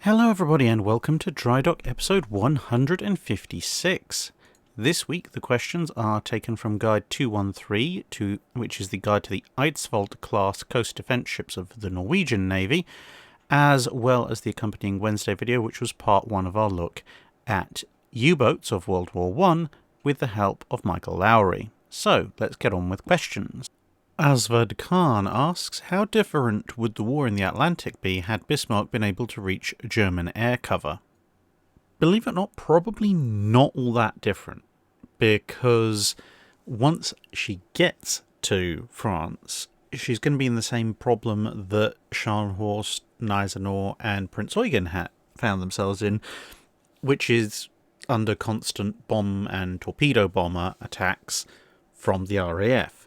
Hello everybody and welcome to Drydock episode 156. This week the questions are taken from Guide 213, which is the guide to the Eidsvold class coast defence ships of the Norwegian Navy, as well as the accompanying Wednesday video, which was part 1 of our look at U-boats of World War I with the help of Michael Lowry. So let's get on with questions. Asvad Khan asks, how different would the war in the Atlantic be had Bismarck been able to reach German air cover? Believe it or not, probably not all that different, because once she gets to France, she's going to be in the same problem that Scharnhorst, Gneisenau and Prince Eugen found themselves in, which is under constant bomb and torpedo bomber attacks from the RAF.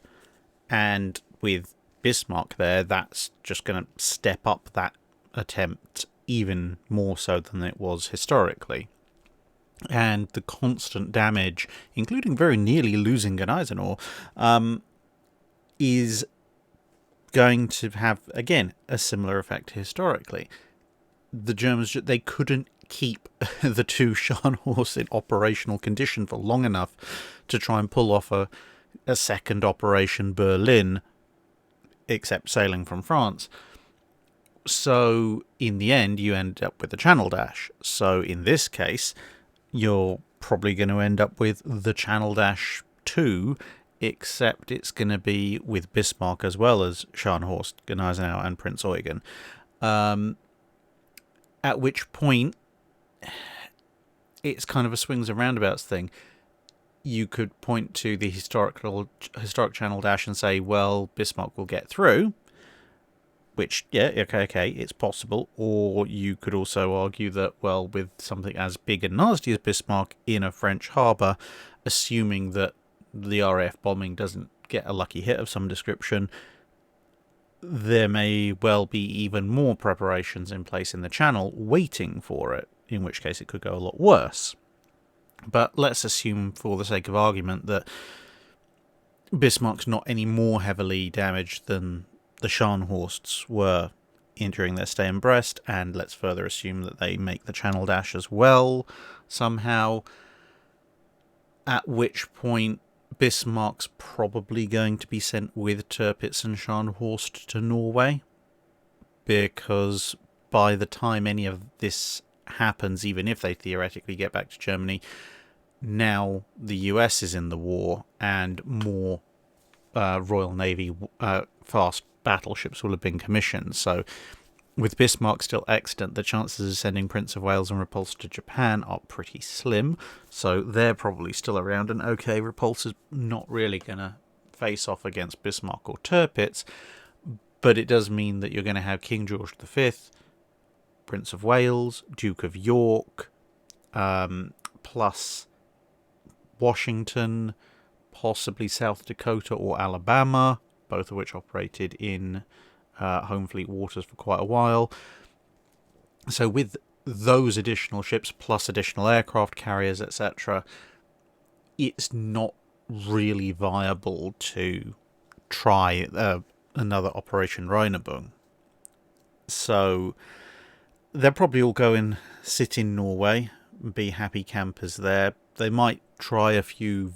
And with Bismarck there, that's just going to step up that attempt even more so than it was historically. And the constant damage, including very nearly losing Gneisenau, is going to have, again, a similar effect historically. The Germans, they couldn't keep the two Scharnhorsts in operational condition for long enough to try and pull off a second Operation Berlin, except sailing from France. So in the end you end up with the Channel Dash. So in this case you're probably going to end up with the Channel Dash 2, except it's going to be with Bismarck as well as Scharnhorst, Gneisenau and Prince Eugen. At which point it's kind of a swings and roundabouts thing. You could point to the historic Channel Dash and say, well, Bismarck will get through, which, yeah, okay, it's possible. Or you could also argue that, well, with something as big and nasty as Bismarck in a French harbour, assuming that the RAF bombing doesn't get a lucky hit of some description, there may well be even more preparations in place in the Channel waiting for it, in which case it could go a lot worse. But let's assume, for the sake of argument, that Bismarck's not any more heavily damaged than the Scharnhorsts were during their stay in Brest, and let's further assume that they make the Channel Dash as well, somehow, at which point Bismarck's probably going to be sent with Tirpitz and Scharnhorst to Norway, because by the time any of this happens, even if they theoretically get back to Germany, now the US is in the war and more Royal Navy fast battleships will have been commissioned. So with Bismarck still extant, the chances of sending Prince of Wales and Repulse to Japan are pretty slim, so they're probably still around. And okay, Repulse is not really going to face off against Bismarck or Tirpitz, but it does mean that you're going to have King George V, Prince of Wales, Duke of York, plus Washington, possibly South Dakota or Alabama, both of which operated in Home Fleet waters for quite a while. So with those additional ships, plus additional aircraft carriers, etc., it's not really viable to try another Operation Rheinebung. So they'll probably all go and sit in Norway, be happy campers there. They might try a few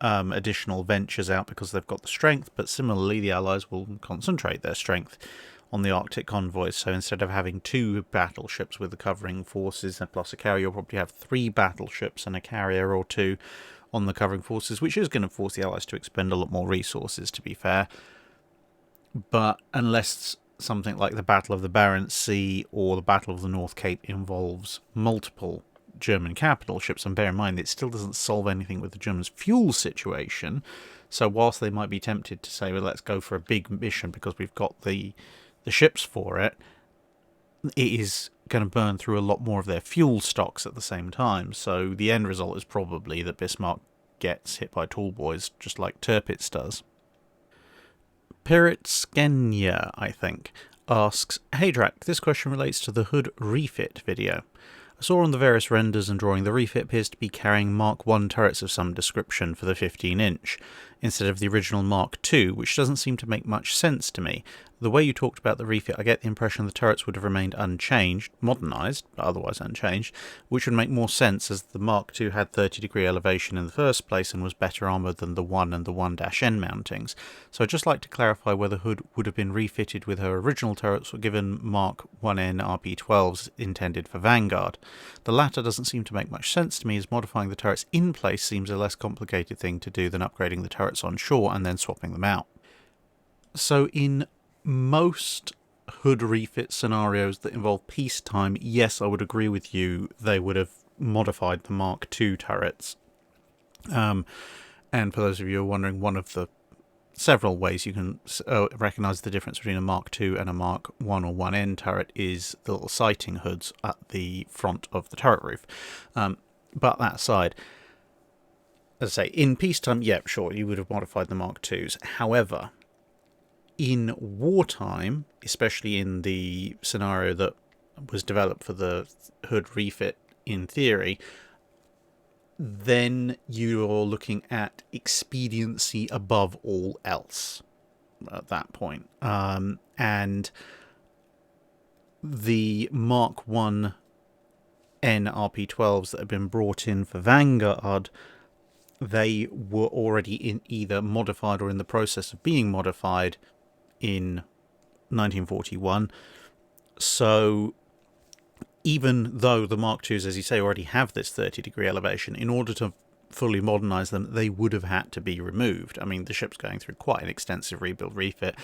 additional ventures out because they've got the strength, but similarly the Allies will concentrate their strength on the Arctic convoys. So instead of having 2 battleships with the covering forces and plus a carrier, you'll probably have 3 battleships and a carrier or 2 on the covering forces, which is going to force the Allies to expend a lot more resources, to be fair. But unless something like the Battle of the Barents Sea or the Battle of the North Cape involves multiple German capital ships, and bear in mind it still doesn't solve anything with the Germans' fuel situation, so whilst they might be tempted to say, well, let's go for a big mission because we've got the ships for it, it is going to burn through a lot more of their fuel stocks at the same time. So the end result is probably that Bismarck gets hit by tall boys just like Tirpitz does. Piritskenya, I think, asks, hey Drac, this question relates to the Hood refit video. I saw on the various renders and drawing the refit appears to be carrying Mark I turrets of some description for the 15-inch. instead of the original Mark II, which doesn't seem to make much sense to me. The way you talked about the refit, I get the impression the turrets would have remained unchanged, modernised, but otherwise unchanged, which would make more sense as the Mark II had 30-degree elevation in the first place and was better armoured than the 1 and the 1-N mountings. So I'd just like to clarify whether Hood would have been refitted with her original turrets or given Mark 1N RP-12s intended for Vanguard. The latter doesn't seem to make much sense to me, as modifying the turrets in place seems a less complicated thing to do than upgrading the turrets on shore and then swapping them out. So in most Hood refit scenarios that involve peacetime, yes, I would agree with you, they would have modified the Mark II turrets. And for those of you who are wondering, one of the several ways you can recognise the difference between a Mark II and a Mark I or 1N turret is the little sighting hoods at the front of the turret roof. But that aside, as I say, in peacetime, yeah, sure, you would have modified the Mark IIs. However, in wartime, especially in the scenario that was developed for the Hood refit in theory, then you're looking at expediency above all else at that point. And the Mark I NRP-12s that have been brought in for Vanguard, they were already in either modified or in the process of being modified in 1941. So even though the Mark IIs, as you say, already have this 30-degree elevation, in order to fully modernise them, they would have had to be removed. I mean, the ship's going through quite an extensive rebuild refit.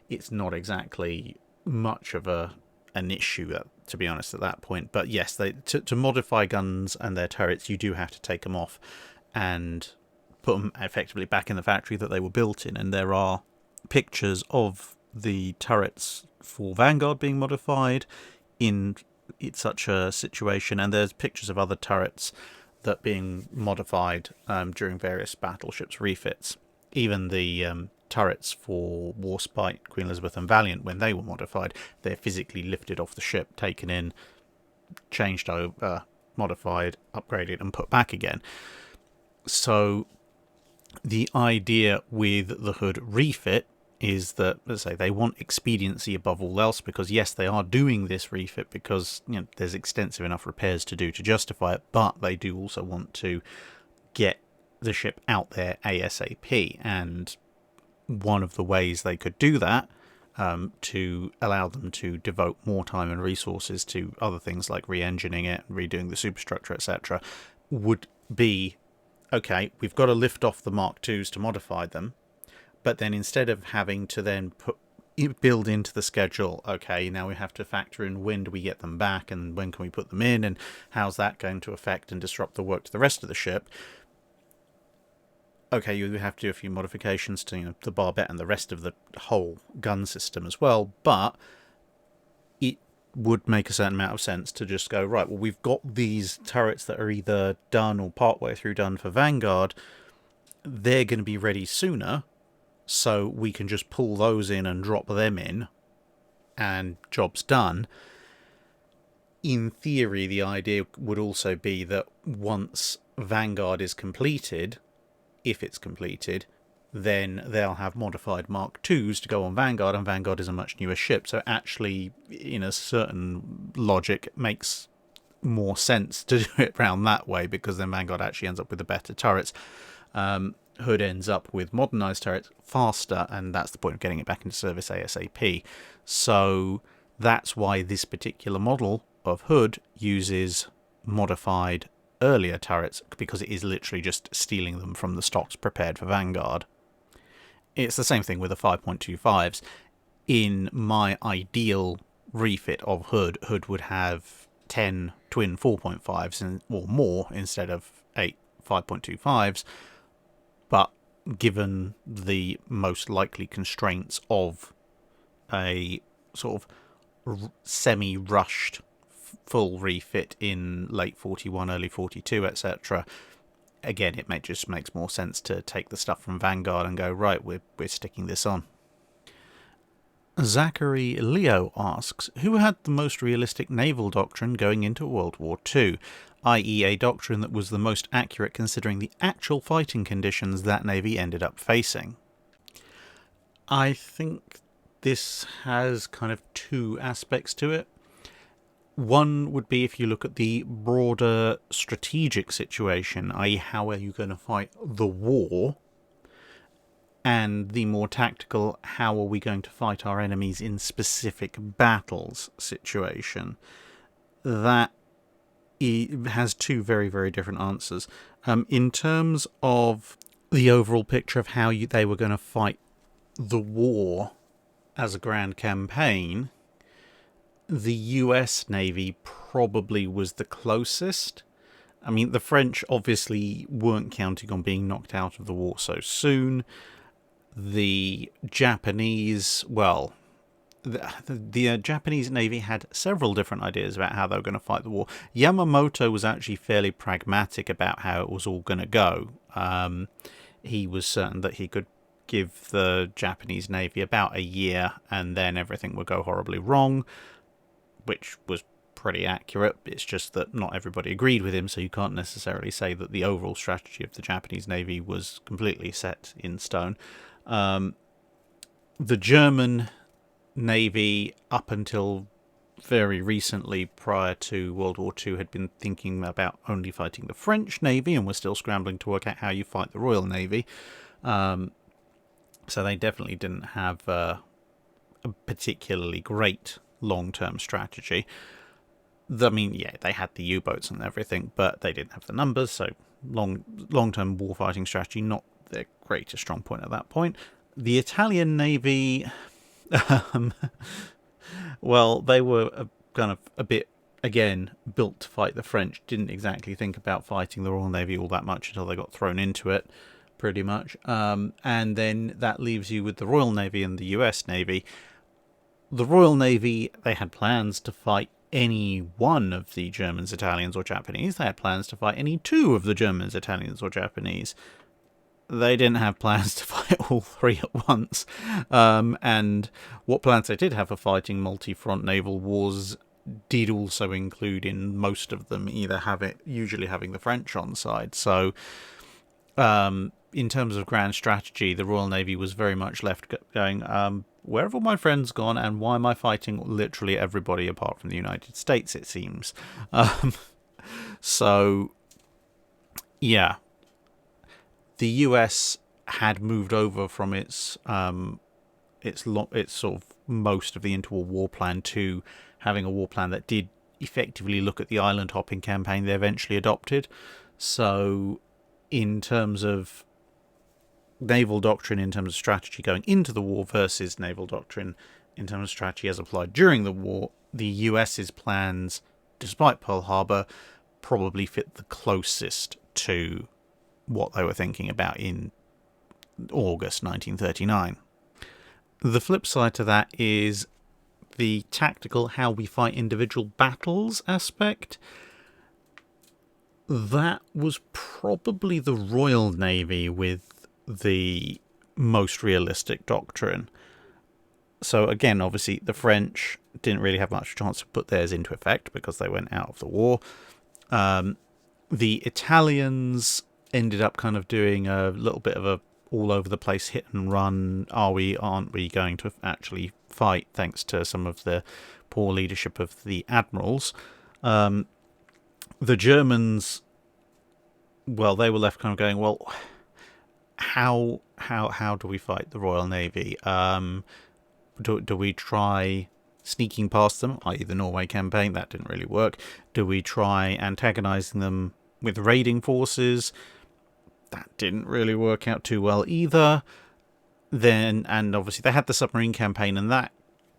It's not exactly much of an issue, to be honest, at that point. But yes, to modify guns and their turrets, you do have to take them off and put them effectively back in the factory that they were built in. And there are pictures of the turrets for Vanguard being modified in such a situation, and there's pictures of other turrets that being modified during various battleships refits. Even the turrets for Warspite, Queen Elizabeth and Valiant, when they were modified, they're physically lifted off the ship, taken in, changed over, modified, upgraded and put back again. So the idea with the Hood refit is that, let's say, they want expediency above all else, because yes, they are doing this refit because there's extensive enough repairs to do to justify it, but they do also want to get the ship out there ASAP. And one of the ways they could do that, to allow them to devote more time and resources to other things like re-engineering it, redoing the superstructure, etc., would be, okay, we've got to lift off the Mark IIs to modify them. But then instead of having to then build into the schedule, okay, now we have to factor in when do we get them back and when can we put them in and how's that going to affect and disrupt the work to the rest of the ship. Okay, you have to do a few modifications to the barbette and the rest of the whole gun system as well, but it would make a certain amount of sense to just go, right, well, we've got these turrets that are either done or partway through done for Vanguard. They're going to be ready sooner, so we can just pull those in and drop them in, and job's done. In theory, the idea would also be that once Vanguard is completed, if it's completed, then they'll have modified Mark IIs to go on Vanguard, and Vanguard is a much newer ship. So actually, in a certain logic, it makes more sense to do it around that way, because then Vanguard actually ends up with the better turrets. Hood ends up with modernised turrets faster, and that's the point of getting it back into service ASAP. So that's why this particular model of Hood uses modified earlier turrets, because it is literally just stealing them from the stocks prepared for Vanguard. It's the same thing with the 5.25s. In my ideal refit of Hood, Hood would have 10 twin 4.5s or more instead of 8 5.25s. But given the most likely constraints of a sort of semi-rushed full refit in late 41, early 42, etc., again, it just makes more sense to take the stuff from Vanguard and go, right, we're sticking this on. Zachary Leo asks, who had the most realistic naval doctrine going into World War II? i.e. a doctrine that was the most accurate considering the actual fighting conditions that navy ended up facing. I think this has kind of two aspects to it. One would be if you look at the broader strategic situation, i.e. how are you going to fight the war, and the more tactical, how are we going to fight our enemies in specific battles situation. That has two very, very different answers. In terms of the overall picture of how they were going to fight the war as a grand campaign, the US Navy probably was the closest. I mean, the French obviously weren't counting on being knocked out of the war so soon. The Japanese, well, the Japanese Navy had several different ideas about how they were going to fight the war. Yamamoto was actually fairly pragmatic about how it was all going to go. He was certain that he could give the Japanese Navy about a year and then everything would go horribly wrong, which was pretty accurate. It's just that not everybody agreed with him, so you can't necessarily say that the overall strategy of the Japanese Navy was completely set in stone. The German Navy, up until very recently, prior to World War II, had been thinking about only fighting the French Navy and were still scrambling to work out how you fight the Royal Navy. So they definitely didn't have a particularly great long-term strategy. I mean, yeah, they had the U-boats and everything, but they didn't have the numbers, so long-term warfighting strategy, not their greatest strong point at that point. The Italian Navy, well, they were kind of a bit, again, built to fight the French, didn't exactly think about fighting the Royal Navy all that much until they got thrown into it, pretty much. And then that leaves you with the Royal Navy and the US Navy. The Royal Navy, they had plans to fight any one of the Germans, Italians, or Japanese. They had plans to fight any two of the Germans, Italians, or Japanese. They didn't have plans to fight all three at once. And what plans they did have for fighting multi-front naval wars did also include in most of them usually having the French on side. So in terms of grand strategy, the Royal Navy was very much left going, where have all my friends gone, and why am I fighting literally everybody apart from the United States, it seems. So, yeah. The US had moved over from its sort of most of the interwar war plan to having a war plan that did effectively look at the island hopping campaign they eventually adopted. So, in terms of naval doctrine, in terms of strategy going into the war versus naval doctrine in terms of strategy as applied during the war, the US's plans, despite Pearl Harbor, probably fit the closest to what they were thinking about in August 1939. The flip side to that is the tactical, how we fight individual battles aspect. That was probably the Royal Navy with the most realistic doctrine. So again, obviously, the French didn't really have much chance to put theirs into effect because they went out of the war. The Italians ended up kind of doing a little bit of a all-over-the-place hit and run. Aren't we going to actually fight, thanks to some of the poor leadership of the admirals. The Germans, well, they were left kind of going, well, how do we fight the Royal Navy? Do we try sneaking past them, i.e. the Norway campaign? That didn't really work. Do we try antagonizing them with raiding forces? That didn't really work out too well either. And obviously they had the submarine campaign, and that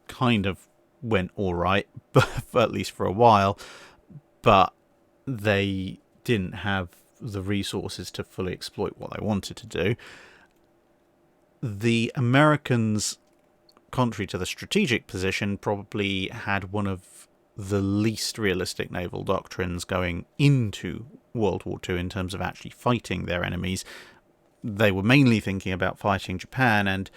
kind of went all right, but at least for a while. But they didn't have the resources to fully exploit what they wanted to do. The Americans, contrary to the strategic position, probably had one of the least realistic naval doctrines going into World War II in terms of actually fighting their enemies. They were mainly thinking about fighting Japan, and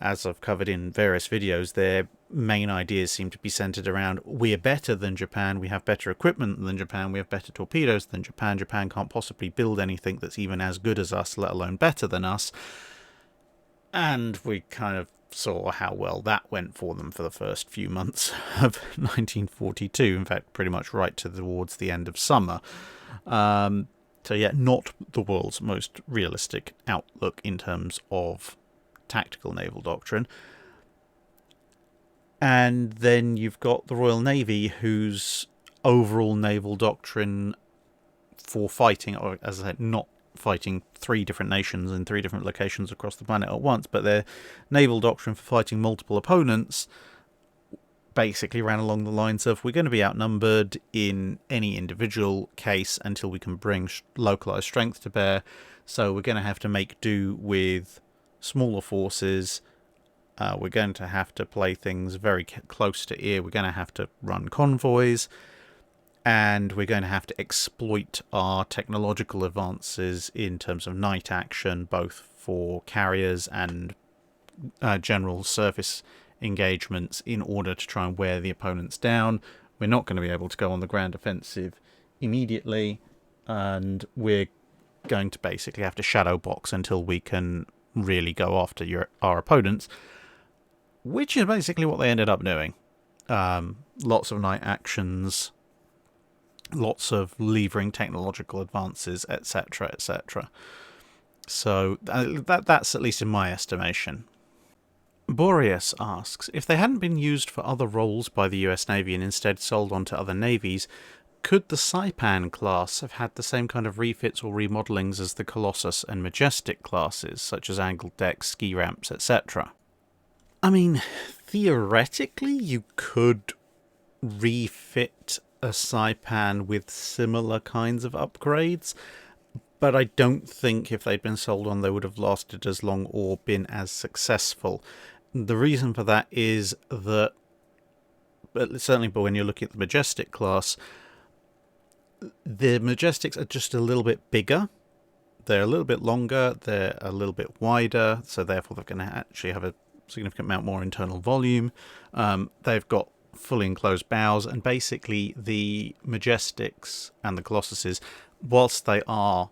as I've covered in various videos, their main ideas seem to be centered around, we're better than Japan, we have better equipment than Japan, we have better torpedoes than Japan, Japan can't possibly build anything that's even as good as us, let alone better than us. And we kind of saw how well that went for them for the first few months of 1942, in fact pretty much right towards the end of summer. So yeah, not the world's most realistic outlook in terms of tactical naval doctrine. And then you've got the Royal Navy, whose overall naval doctrine for fighting, or as I said, not fighting 3 different nations in 3 different locations across the planet at once, but their naval doctrine for fighting multiple opponents basically ran along the lines of, we're going to be outnumbered in any individual case until we can bring localized strength to bear, so we're going to have to make do with smaller forces. We're going to have to play things very close to ear. We're going to have to run convoys, and we're going to have to exploit our technological advances in terms of night action, both for carriers and general surface engagements, in order to try and wear the opponents down. We're not going to be able to go on the ground offensive immediately, and we're going to basically have to shadow box until we can really go after our opponents, which is basically what they ended up doing. Lots of night actions, lots of levering technological advances, etc., etc. So that's at least in my estimation. Boreas asks, if they hadn't been used for other roles by the US Navy and instead sold on to other navies, could the Saipan class have had the same kind of refits or remodelings as the Colossus and Majestic classes, such as angled decks, ski ramps, etc.? I mean, theoretically, you could refit a Saipan with similar kinds of upgrades, but I don't think if they'd been sold on they would have lasted as long or been as successful. The reason for that is that, certainly when you're looking at the Majestic class, the Majestics are just a little bit bigger. They're a little bit longer, they're a little bit wider, so therefore they're going to actually have a significant amount more internal volume. They've got fully enclosed bows, and basically the Majestics and the Colossuses, whilst they are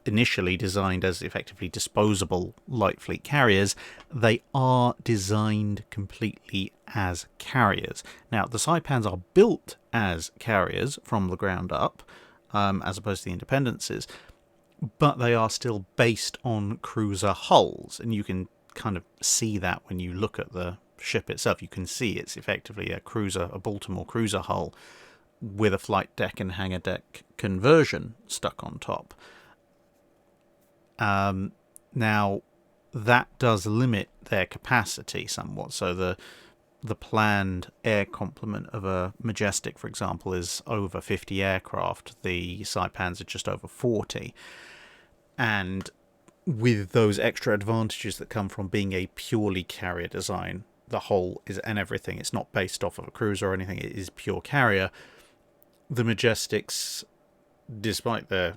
initially designed as effectively disposable light fleet carriers, they are designed completely as carriers. Now, the Saipans are built as carriers from the ground up, as opposed to the Independences, but they are still based on cruiser hulls, and you can kind of see that when you look at the ship itself. You can see it's effectively a Baltimore cruiser hull with a flight deck and hangar deck conversion stuck on top. Now, that does limit their capacity somewhat. So the planned air complement of a Majestic, for example, is over 50 aircraft. The Saipans are just over 40. And with those extra advantages that come from being a purely carrier design, the hull is and everything, it's not based off of a cruiser or anything, it is pure carrier. The Majestics, despite their,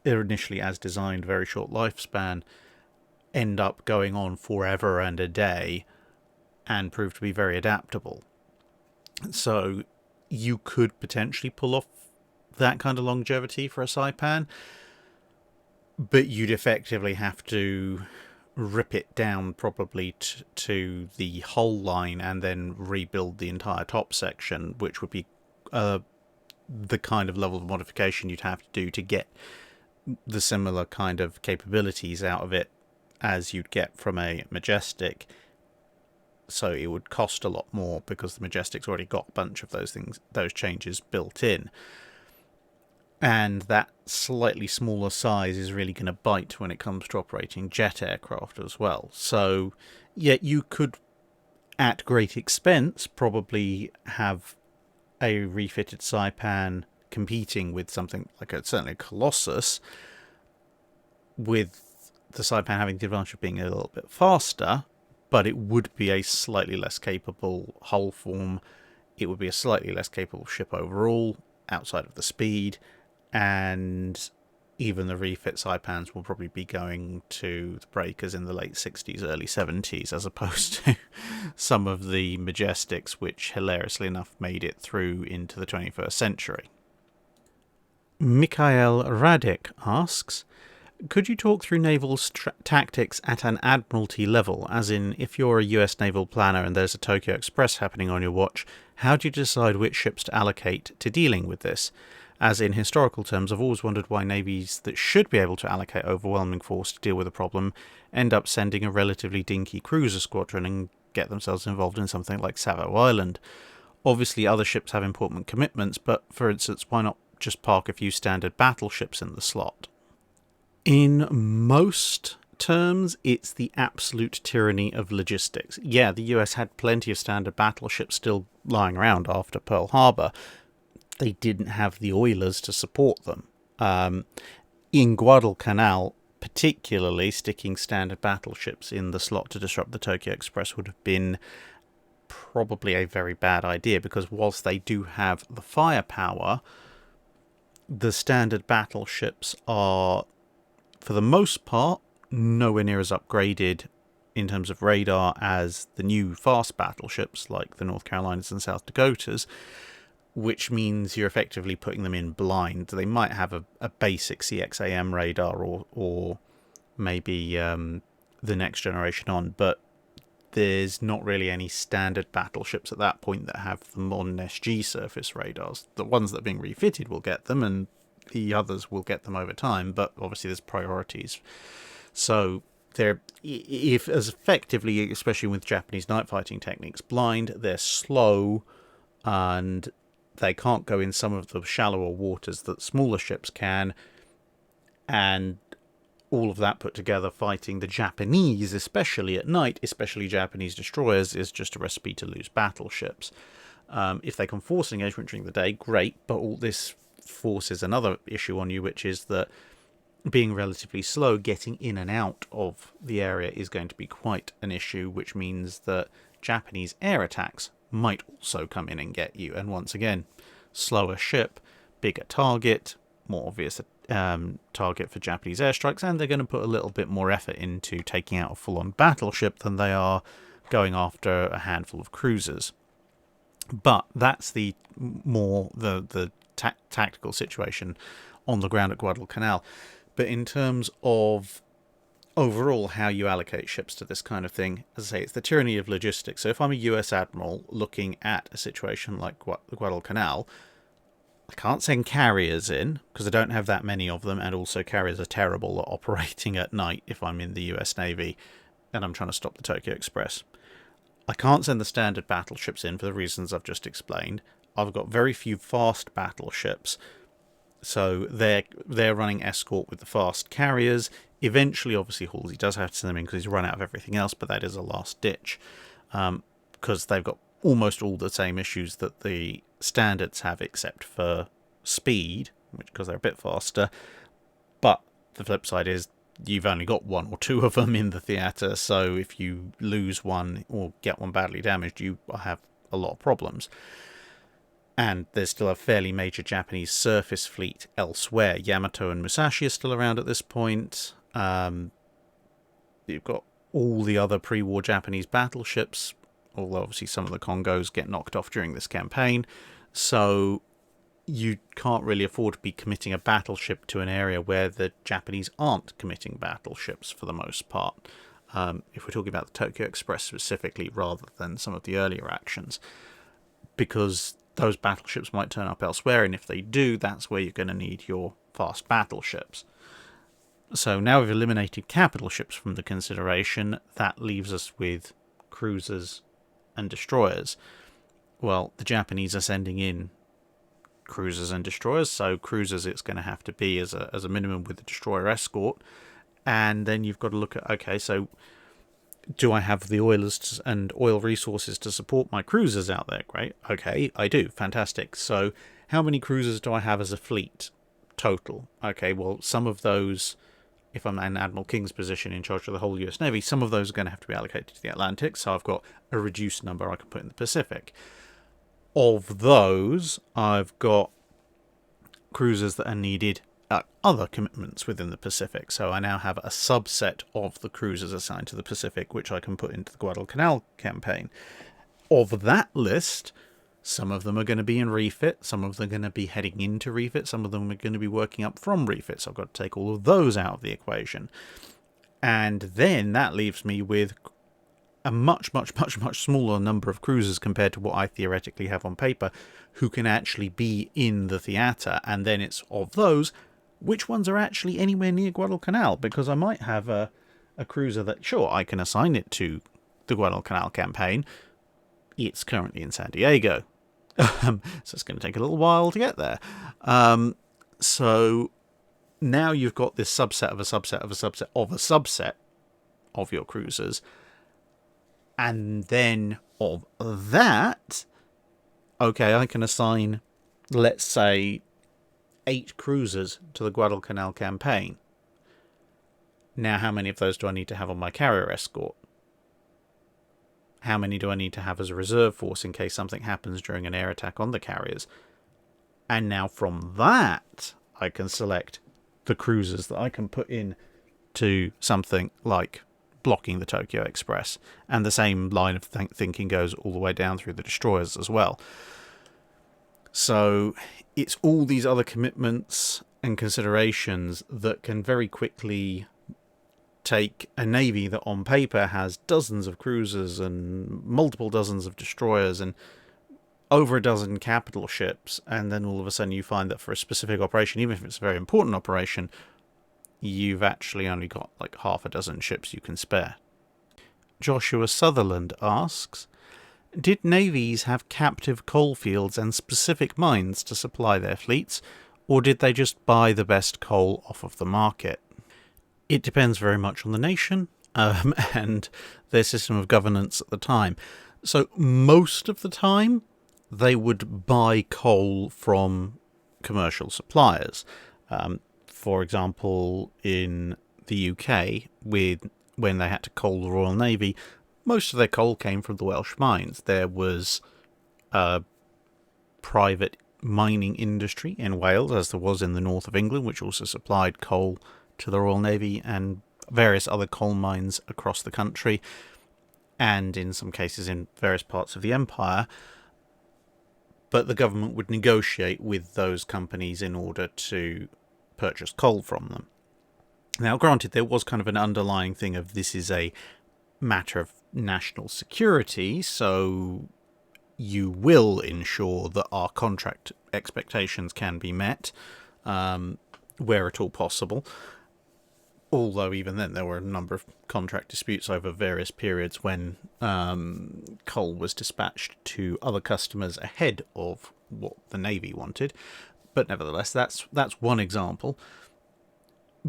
they're initially as designed, very short lifespan, end up going on forever and a day and prove to be very adaptable. So you could potentially pull off that kind of longevity for a Saipan, but you'd effectively have to rip it down probably to the hull line and then rebuild the entire top section, which would be the kind of level of modification you'd have to do to get the similar kind of capabilities out of it as you'd get from a Majestic. So it would cost a lot more because the Majestic's already got a bunch of those changes built in. And that slightly smaller size is really going to bite when it comes to operating jet aircraft as well. So, yeah, you could, at great expense, probably have a refitted Saipan competing with something like certainly a Colossus, with the Saipan having the advantage of being a little bit faster, but it would be a slightly less capable hull form. It would be a slightly less capable ship overall, outside of the speed, and even the refit Saipans will probably be going to the breakers in the late 60s, early 70s, as opposed to some of the Majestics, which hilariously enough made it through into the 21st century. Mikhail Radek asks, could you talk through naval tactics at an admiralty level, as in, if you're a US naval planner and there's a Tokyo Express happening on your watch, how do you decide which ships to allocate to dealing with this? As in historical terms, I've always wondered why navies that should be able to allocate overwhelming force to deal with a problem end up sending a relatively dinky cruiser squadron and get themselves involved in something like Savo Island. Obviously, other ships have important commitments, but for instance, why not just park a few standard battleships in the slot? In most terms, it's the absolute tyranny of logistics. Yeah, the US had plenty of standard battleships still lying around after Pearl Harbor. They didn't have the oilers to support them. In Guadalcanal, particularly, sticking standard battleships in the slot to disrupt the Tokyo Express would have been probably a very bad idea, because whilst they do have the firepower, the standard battleships are, for the most part, nowhere near as upgraded in terms of radar as the new fast battleships like the North Carolinas and South Dakotas, which means you're effectively putting them in blind. They might have a basic CXAM radar or maybe the next generation on, but there's not really any standard battleships at that point that have the modern SG surface radars. The ones that are being refitted will get them, and the others will get them over time, but obviously there's priorities. So they're, if as effectively, especially with Japanese night fighting techniques, blind, they're slow, and they can't go in some of the shallower waters that smaller ships can, and all of that put together, fighting the Japanese, especially at night, especially Japanese destroyers, is just a recipe to lose battleships. If they can force an engagement during the day, great, but all this forces another issue on you, which is that being relatively slow, getting in and out of the area is going to be quite an issue, which means that Japanese air attacks might also come in and get you. And once again, slower ship, bigger target, more obvious target for Japanese airstrikes, and they're going to put a little bit more effort into taking out a full-on battleship than they are going after a handful of cruisers. But that's the tactical situation on the ground at Guadalcanal. But in terms of overall how you allocate ships to this kind of thing, as I say, it's the tyranny of logistics. So if I'm a US admiral looking at a situation like Guadalcanal, I can't send carriers in because I don't have that many of them, and also carriers are terrible at operating at night if I'm in the US Navy and I'm trying to stop the Tokyo Express. I can't send the standard battleships in for the reasons I've just explained. I've got very few fast battleships, so they're running escort with the fast carriers. Eventually, obviously, Halsey does have to send them in because he's run out of everything else, but that is a last ditch, because they've got almost all the same issues that the standards have, except for speed, because they're a bit faster. But the flip side is you've only got one or two of them in the theatre, so if you lose one or get one badly damaged, you have a lot of problems. And there's still a fairly major Japanese surface fleet elsewhere. Yamato and Musashi are still around at this point. You've got all the other pre-war Japanese battleships, although obviously some of the Congos get knocked off during this campaign. So you can't really afford to be committing a battleship to an area where the Japanese aren't committing battleships for the most part. If we're talking about the Tokyo Express specifically, rather than some of the earlier actions. Because those battleships might turn up elsewhere, and if they do, that's where you're going to need your fast battleships. So now we've eliminated capital ships from the consideration. That leaves us with cruisers and destroyers. Well, the Japanese are sending in cruisers and destroyers, so cruisers it's going to have to be as a minimum with the destroyer escort. And then you've got to look at, okay, so do I have the oilers and oil resources to support my cruisers out there? Great. Okay, I do. Fantastic. So how many cruisers do I have as a fleet total? Okay, well, some of those, if I'm in Admiral King's position in charge of the whole US Navy, some of those are going to have to be allocated to the Atlantic, so I've got a reduced number I can put in the Pacific. Of those, I've got cruisers that are needed other commitments within the Pacific. So I now have a subset of the cruisers assigned to the Pacific, which I can put into the Guadalcanal campaign. Of that list, some of them are going to be in refit, some of them are going to be heading into refit, some of them are going to be working up from refit, so I've got to take all of those out of the equation. And then that leaves me with a much smaller number of cruisers compared to what I theoretically have on paper who can actually be in the theatre, and then it's of those, which ones are actually anywhere near Guadalcanal, because I might have a cruiser that, sure, I can assign it to the Guadalcanal campaign. It's currently in San Diego, so it's going to take a little while to get there. So now you've got this subset of a subset of a subset of a subset of your cruisers. And then of that, okay, I can assign, let's say, 8 cruisers to the Guadalcanal campaign. Now, how many of those do I need to have on my carrier escort? How many do I need to have as a reserve force in case something happens during an air attack on the carriers? And now from that, I can select the cruisers that I can put in to something like blocking the Tokyo Express. And the same line of thinking goes all the way down through the destroyers as well. So it's all these other commitments and considerations that can very quickly take a navy that on paper has dozens of cruisers and multiple dozens of destroyers and over a dozen capital ships, and then all of a sudden you find that for a specific operation, even if it's a very important operation, you've actually only got like half a dozen ships you can spare. Joshua Sutherland asks, did navies have captive coal fields and specific mines to supply their fleets, or did they just buy the best coal off of the market? It depends very much on the nation and their system of governance at the time. So most of the time, they would buy coal from commercial suppliers. For example, in the UK, when they had to coal the Royal Navy, most of their coal came from the Welsh mines. There was a private mining industry in Wales, as there was in the north of England, which also supplied coal to the Royal Navy and various other coal mines across the country, and in some cases in various parts of the empire. But the government would negotiate with those companies in order to purchase coal from them. Now, granted, there was kind of an underlying thing of this is a matter of national security, so you will ensure that our contract expectations can be met where at all possible. Although even then there were a number of contract disputes over various periods when coal was dispatched to other customers ahead of what the Navy wanted. But nevertheless, that's one example.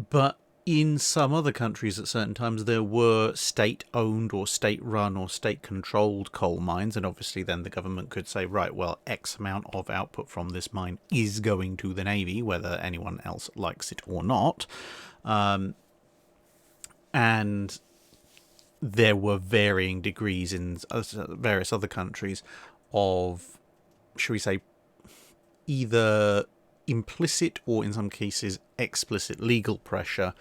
But in some other countries at certain times there were state-owned or state-run or state-controlled coal mines, and obviously then the government could say, right, well, X amount of output from this mine is going to the Navy, whether anyone else likes it or not. And there were varying degrees in various other countries of, shall we say, either implicit or in some cases explicit legal pressure,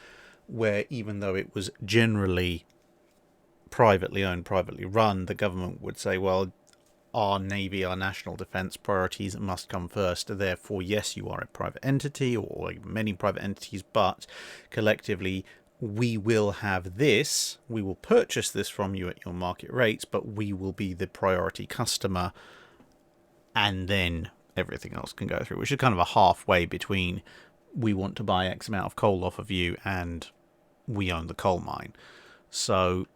where even though it was generally privately owned, privately run, the government would say, well, our Navy, our national defence priorities must come first. Therefore, yes, you are a private entity or many private entities, but collectively we will have this, we will purchase this from you at your market rates, but we will be the priority customer, and then everything else can go through, which is kind of a halfway between we want to buy X amount of coal off of you and we own the coal mine. So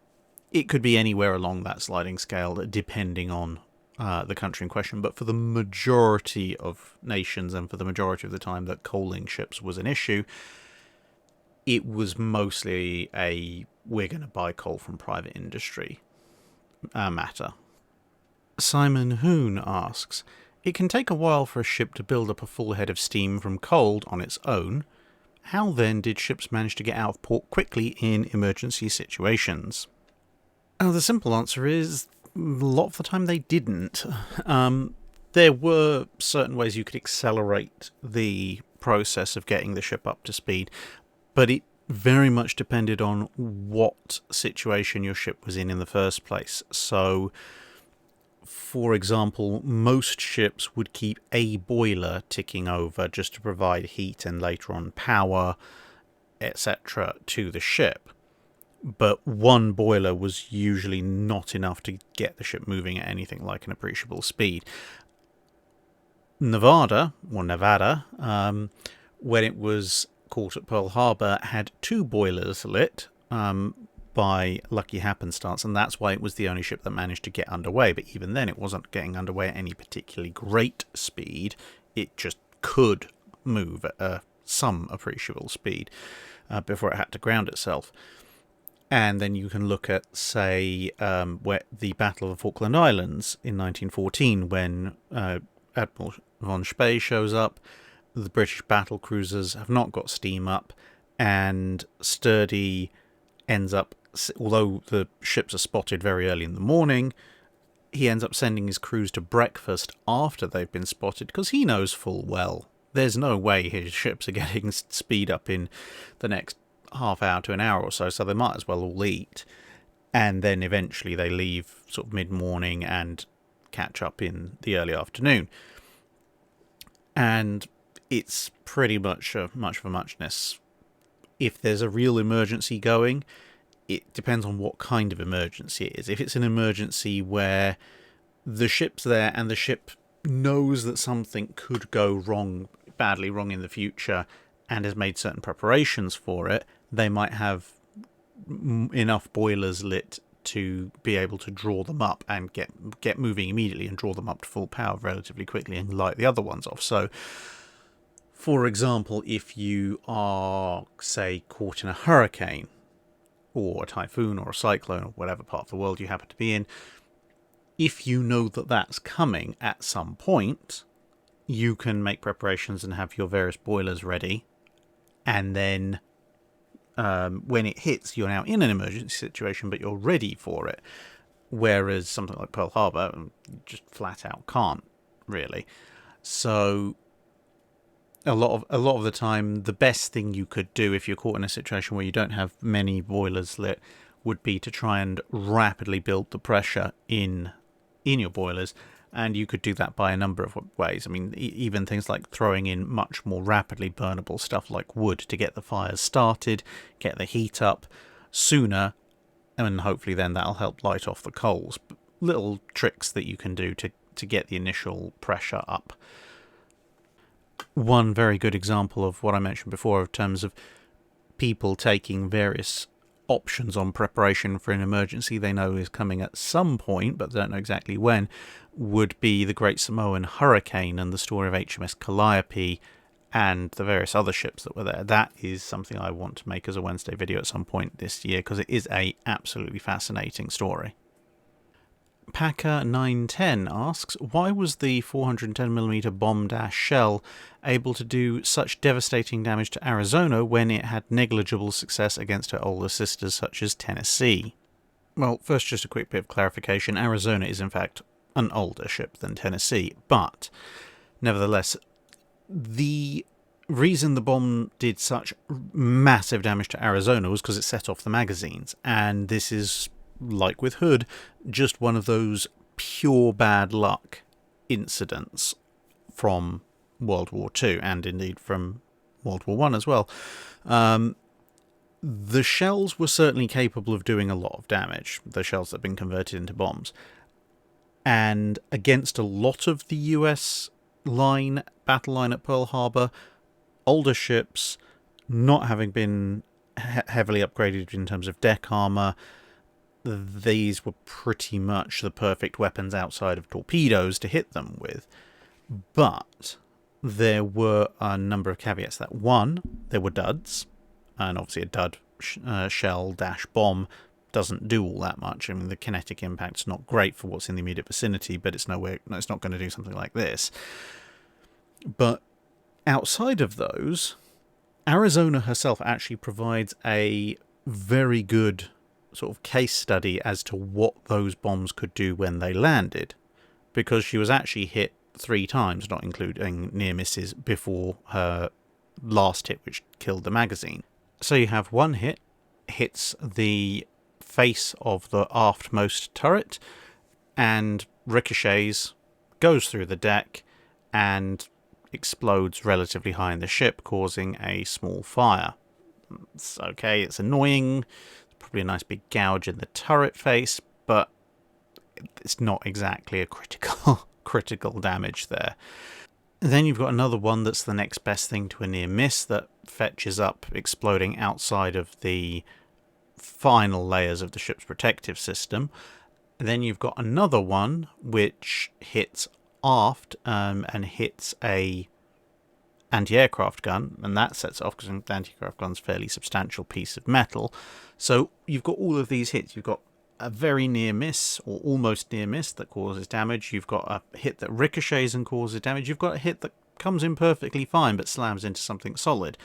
it could be anywhere along that sliding scale, depending on the country in question. But for the majority of nations and for the majority of the time that coaling ships was an issue, it was mostly we're going to buy coal from private industry matter. Simon Hoon asks, it can take a while for a ship to build up a full head of steam from coal on its own. How then did ships manage to get out of port quickly in emergency situations? The simple answer is, a lot of the time they didn't. There were certain ways you could accelerate the process of getting the ship up to speed, but it very much depended on what situation your ship was in the first place. So, for example, most ships would keep a boiler ticking over just to provide heat and later on power, etc. to the ship. But one boiler was usually not enough to get the ship moving at anything like an appreciable speed. Nevada, when it was caught at Pearl Harbor, had 2 boilers lit by lucky happenstance, and that's why it was the only ship that managed to get underway. But even then, it wasn't getting underway at any particularly great speed. It just could move at some appreciable speed before it had to ground itself. And then you can look at, say, where the Battle of the Falkland Islands in 1914, when Admiral von Spee shows up. The British battle cruisers have not got steam up, and Sturdy ends up, although the ships are spotted very early in the morning, he ends up sending his crews to breakfast after they've been spotted, because he knows full well there's no way his ships are getting speed up in the next half hour to an hour or so, so they might as well all eat. And then eventually they leave sort of mid-morning and catch up in the early afternoon. And it's pretty much much of a muchness. If there's a real emergency going, it depends on what kind of emergency it is. If it's an emergency where the ship's there and the ship knows that something could go wrong, badly wrong in the future, and has made certain preparations for it, they might have enough boilers lit to be able to draw them up and get moving immediately and draw them up to full power relatively quickly and light the other ones off. So, for example, if you are, say, caught in a hurricane or a typhoon or a cyclone or whatever part of the world you happen to be in, if you know that that's coming at some point, you can make preparations and have your various boilers ready, and then when it hits, you're now in an emergency situation, but you're ready for it. Whereas something like Pearl Harbor just flat out can't, really. So a lot of the time, the best thing you could do if you're caught in a situation where you don't have many boilers lit would be to try and rapidly build the pressure in your boilers. And you could do that by a number of ways. I mean, even things like throwing in much more rapidly burnable stuff like wood to get the fires started, get the heat up sooner, and hopefully then that'll help light off the coals. Little tricks that you can do to get the initial pressure up. One very good example of what I mentioned before in terms of people taking various options on preparation for an emergency they know is coming at some point, but don't know exactly when, would be the Great Samoan Hurricane and the story of HMS Calliope and the various other ships that were there. That is something I want to make as a Wednesday video at some point this year, because it is a absolutely fascinating story. Packer 910 asks, why was the 410mm bomb dash shell able to do such devastating damage to Arizona when it had negligible success against her older sisters such as Tennessee? Well, first just a quick bit of clarification. Arizona is in fact an older ship than Tennessee, but nevertheless, the reason the bomb did such massive damage to Arizona was because it set off the magazines, and this is, like with Hood, just one of those pure bad luck incidents from World War II, and indeed from World War I as well. The shells were certainly capable of doing a lot of damage, the shells that have been converted into bombs. And against a lot of the US battle line at Pearl Harbor, older ships, not having been heavily upgraded in terms of deck armor, these were pretty much the perfect weapons outside of torpedoes to hit them with. But there were a number of caveats. That one, there were duds, and obviously a dud shell-bomb doesn't do all that much. I mean, the kinetic impact's not great for what's in the immediate vicinity, but it's not going to do something like this. But outside of those, Arizona herself actually provides a very good sort of case study as to what those bombs could do when they landed, because she was actually hit 3 times, not including near misses, before her last hit which killed the magazine. So you have one hit, hits the face of the aftmost turret, and ricochets, goes through the deck, and explodes relatively high in the ship, causing a small fire. It's okay, it's annoying, probably a nice big gouge in the turret face, but it's not exactly a critical damage there. And then you've got another one that's the next best thing to a near miss that fetches up, exploding outside of the final layers of the ship's protective system. And then you've got another one which hits aft and hits a anti-aircraft gun, and that sets it off because an anti-aircraft gun's a fairly substantial piece of metal. So you've got all of these hits. You've got a very near miss or almost near miss that causes damage. You've got a hit that ricochets and causes damage. You've got a hit that comes in perfectly fine but slams into something solid,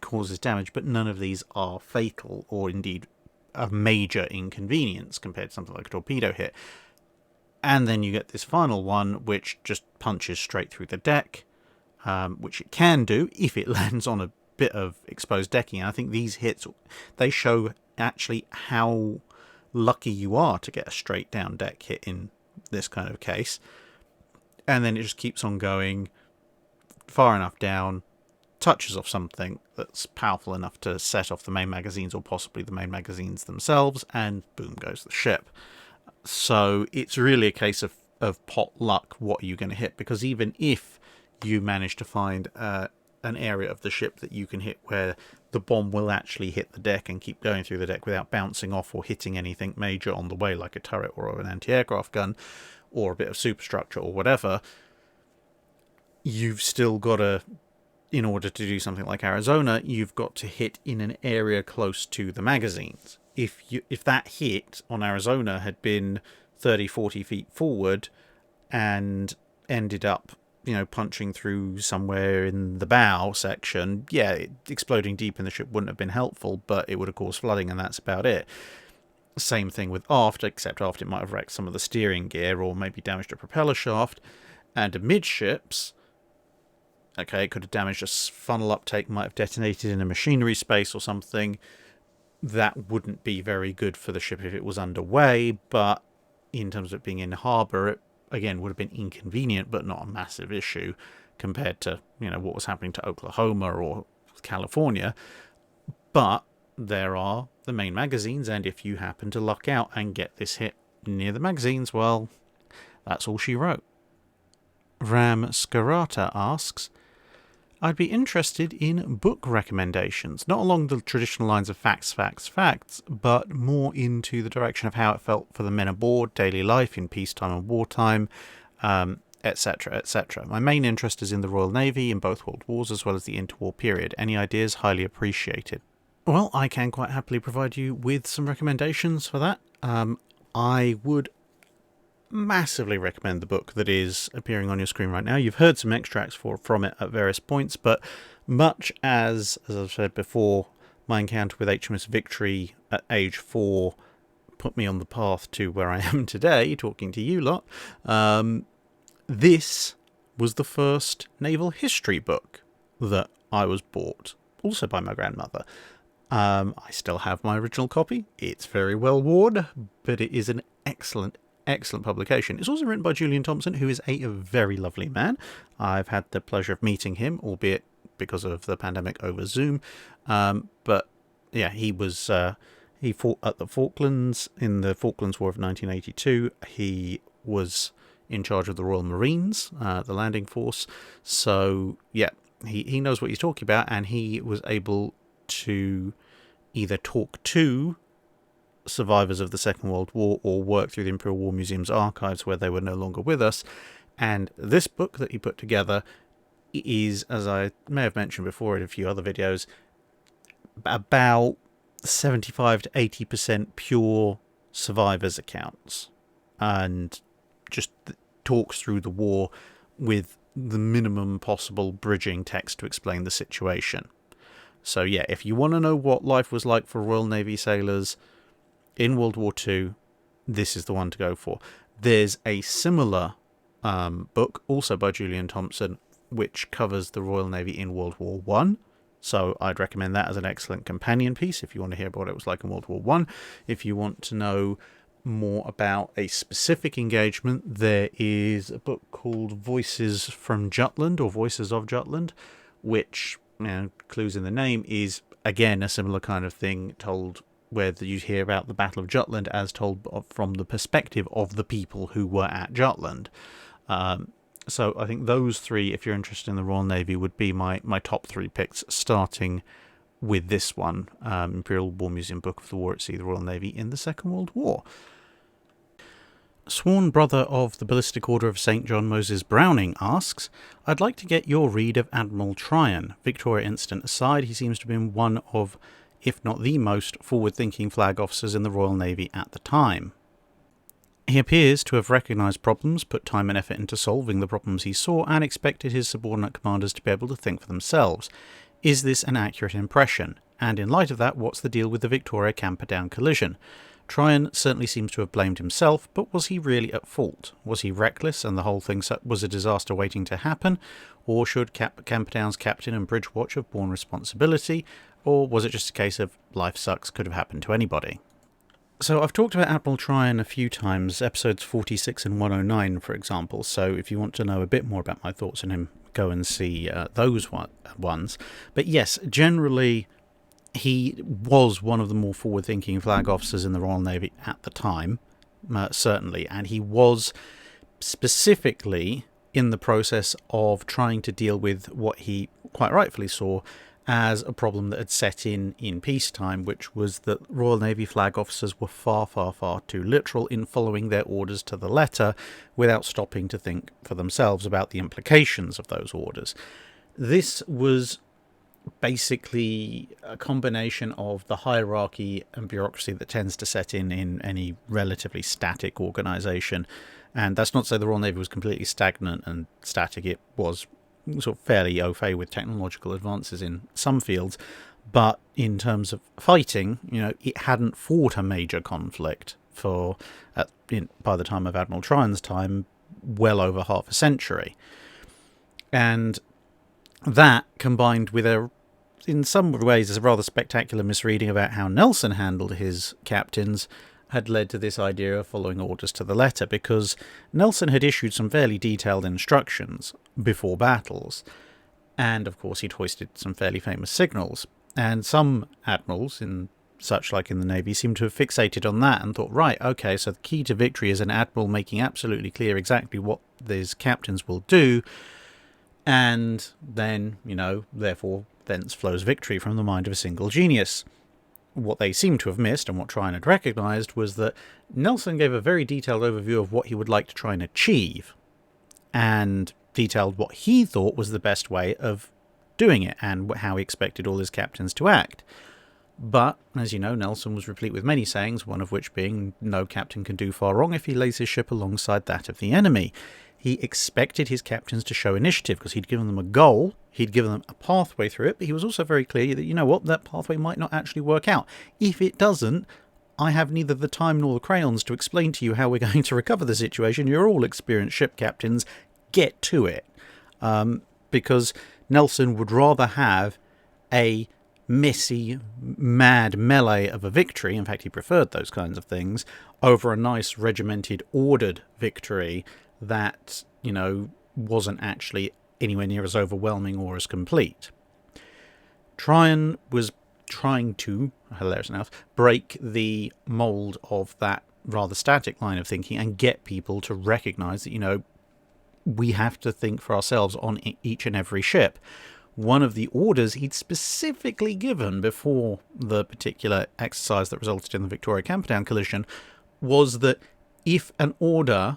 causes damage. But none of these are fatal or indeed a major inconvenience compared to something like a torpedo hit. And then you get this final one which just punches straight through the deck, which it can do if it lands on a bit of exposed decking. And I think these hits, they show actually how lucky you are to get a straight down deck hit in this kind of case. And then it just keeps on going far enough down, touches off something that's powerful enough to set off the main magazines or possibly the main magazines themselves, and boom goes the ship. So it's really a case of pot luck. What are you going to hit? Because even if you manage to find an area of the ship that you can hit where the bomb will actually hit the deck and keep going through the deck without bouncing off or hitting anything major on the way, like a turret or an anti-aircraft gun or a bit of superstructure or whatever, you've still got to, in order to do something like Arizona, you've got to hit in an area close to the magazines. If that hit on Arizona had been 30-40 feet forward and ended up punching through somewhere in the bow section, exploding deep in the ship wouldn't have been helpful, but it would have caused flooding, and that's about it. Same thing with aft, except aft it might have wrecked some of the steering gear or maybe damaged a propeller shaft. And amidships, okay, it could have damaged a funnel uptake, might have detonated in a machinery space or something. That wouldn't be very good for the ship if it was underway, but in terms of it being in harbour, it again would have been inconvenient but not a massive issue compared to what was happening to Oklahoma or California. But there are the main magazines, and if you happen to luck out and get this hit near the magazines, well, that's all she wrote. Ram Scarata asks, I'd be interested in book recommendations, not along the traditional lines of facts, but more into the direction of how it felt for the men aboard, daily life in peacetime and wartime, etc., etc. My main interest is in the Royal Navy in both World Wars as well as the interwar period. Any ideas? Highly appreciated. Well, I can quite happily provide you with some recommendations for that. I would massively recommend the book that is appearing on your screen right now. You've heard some extracts from it at various points, but much as I've said before, my encounter with HMS Victory at age 4 put me on the path to where I am today, talking to you lot. This was the first naval history book that I was bought, also by my grandmother. I still have my original copy. It's very well worn, but it is an excellent publication. It's also written by Julian Thompson, who is a very lovely man. I've had the pleasure of meeting him, albeit because of the pandemic over Zoom. But yeah, he fought at the Falklands in the Falklands War of 1982. He was in charge of the Royal Marines, the landing force. So yeah, he knows what he's talking about, and he was able to either talk to survivors of the Second World War or work through the Imperial War Museum's archives where they were no longer with us. And this book that he put together is, as I may have mentioned before in a few other videos, about 75 to 80% pure survivors' accounts, and just talks through the war with the minimum possible bridging text to explain the situation. So yeah, if you want to know what life was like for Royal Navy sailors in World War II, this is the one to go for. There's a similar book, also by Julian Thompson, which covers the Royal Navy in World War One. So I'd recommend that as an excellent companion piece if you want to hear about what it was like in World War One. If you want to know more about a specific engagement, there is a book called Voices from Jutland, or Voices of Jutland, which, clues in the name, is again a similar kind of thing, told where you hear about the Battle of Jutland as told from the perspective of the people who were at Jutland. So I think those three, if you're interested in the Royal Navy, would be my top three picks, starting with this one, Imperial War Museum Book of the War at Sea, the Royal Navy in the Second World War. Sworn brother of the Ballistic Order of St. John Moses Browning asks, I'd like to get your read of Admiral Tryon. Victoria incident aside, he seems to have been one of, if not the most, forward-thinking flag officers in the Royal Navy at the time. He appears to have recognised problems, put time and effort into solving the problems he saw, and expected his subordinate commanders to be able to think for themselves. Is this an accurate impression? And in light of that, what's the deal with the Victoria Camperdown collision? Tryon certainly seems to have blamed himself, but was he really at fault? Was he reckless and the whole thing was a disaster waiting to happen? Or should Camperdown's captain and bridge watch have borne responsibility? Or was it just a case of life sucks, could have happened to anybody? So I've talked about Admiral Tryon a few times, episodes 46 and 109, for example, so if you want to know a bit more about my thoughts on him, go and see those ones. But yes, generally, he was one of the more forward-thinking flag officers in the Royal Navy at the time, certainly, and he was specifically in the process of trying to deal with what he quite rightfully saw as a problem that had set in peacetime, which was that Royal Navy flag officers were far, far, far too literal in following their orders to the letter without stopping to think for themselves about the implications of those orders. This was basically a combination of the hierarchy and bureaucracy that tends to set in any relatively static organisation. And that's not to say the Royal Navy was completely stagnant and static. It was sort of fairly au fait with technological advances in some fields, but in terms of fighting, it hadn't fought a major conflict by the time of Admiral Tryon's time, well over half a century. And that, combined with in some ways, a rather spectacular misreading about how Nelson handled his captains, had led to this idea of following orders to the letter, because Nelson had issued some fairly detailed instructions before battles, and of course he'd hoisted some fairly famous signals, and some admirals, like in the Navy, seemed to have fixated on that and thought, right, okay, so the key to victory is an admiral making absolutely clear exactly what these captains will do, and then, therefore, thence flows victory from the mind of a single genius. What they seem to have missed, and what Tryon had recognised, was that Nelson gave a very detailed overview of what he would like to try and achieve, and detailed what he thought was the best way of doing it, and how he expected all his captains to act. But, as you know, Nelson was replete with many sayings, one of which being, no captain can do far wrong if he lays his ship alongside that of the enemy. He expected his captains to show initiative, because he'd given them a goal, he'd given them a pathway through it, but he was also very clear that, that pathway might not actually work out. If it doesn't, I have neither the time nor the crayons to explain to you how we're going to recover the situation. You're all experienced ship captains. Get to it. Because Nelson would rather have a messy, mad melee of a victory, in fact he preferred those kinds of things, over a nice, regimented, ordered victory that, wasn't actually anywhere near as overwhelming or as complete. Tryon was trying to, hilarious enough, break the mould of that rather static line of thinking and get people to recognise that, we have to think for ourselves on each and every ship. One of the orders he'd specifically given before the particular exercise that resulted in the Victoria Camperdown collision was that if an order,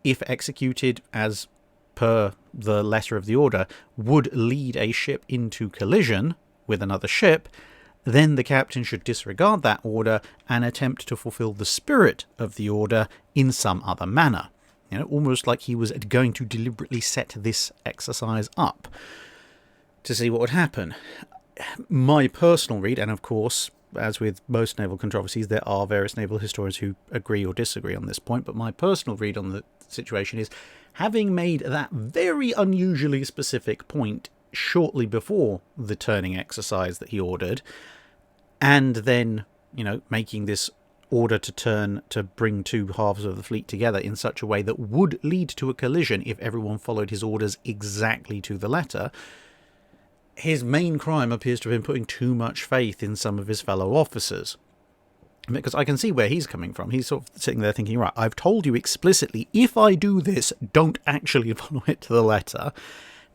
if executed as per the letter of the order, would lead a ship into collision with another ship, then the captain should disregard that order and attempt to fulfill the spirit of the order in some other manner. Almost like he was going to deliberately set this exercise up to see what would happen. My personal read, and of course, as with most naval controversies, there are various naval historians who agree or disagree on this point, but my personal read on the situation is having made that very unusually specific point shortly before the turning exercise that he ordered, and then, making this order to turn to bring two halves of the fleet together in such a way that would lead to a collision if everyone followed his orders exactly to the letter, his main crime appears to have been putting too much faith in some of his fellow officers. Because I can see where he's coming from. He's sort of sitting there thinking, right, I've told you explicitly, if I do this, don't actually follow it to the letter.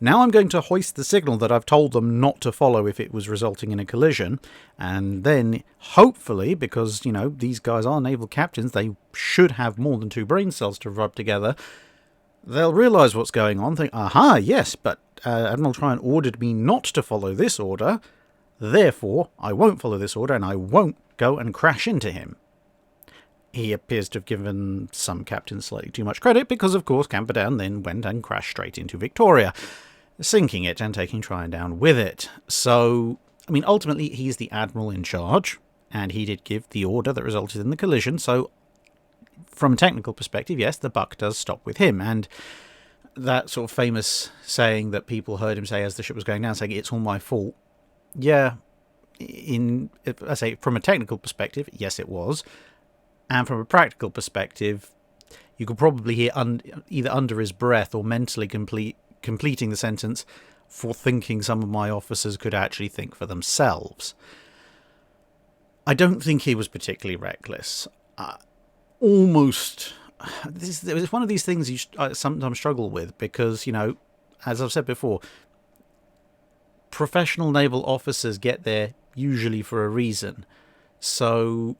Now I'm going to hoist the signal that I've told them not to follow if it was resulting in a collision. And then, hopefully, because, these guys are naval captains, they should have more than two brain cells to rub together, they'll realise what's going on, think, aha, yes, but Admiral Tryon ordered me not to follow this order, therefore I won't follow this order and I won't go and crash into him. He appears to have given some captains slightly too much credit because, of course, Camperdown then went and crashed straight into Victoria, sinking it and taking Tryon down with it. So, ultimately he's the admiral in charge, and he did give the order that resulted in the collision, so from a technical perspective, yes, the buck does stop with him. And that sort of famous saying that people heard him say as the ship was going down, saying, it's all my fault. Yeah, I say, from a technical perspective, yes, it was. And from a practical perspective, you could probably hear either under his breath or mentally completing the sentence, for thinking some of my officers could actually think for themselves. I don't think he was particularly reckless. It's one of these things I sometimes struggle with because, as I've said before, professional naval officers get there usually for a reason. So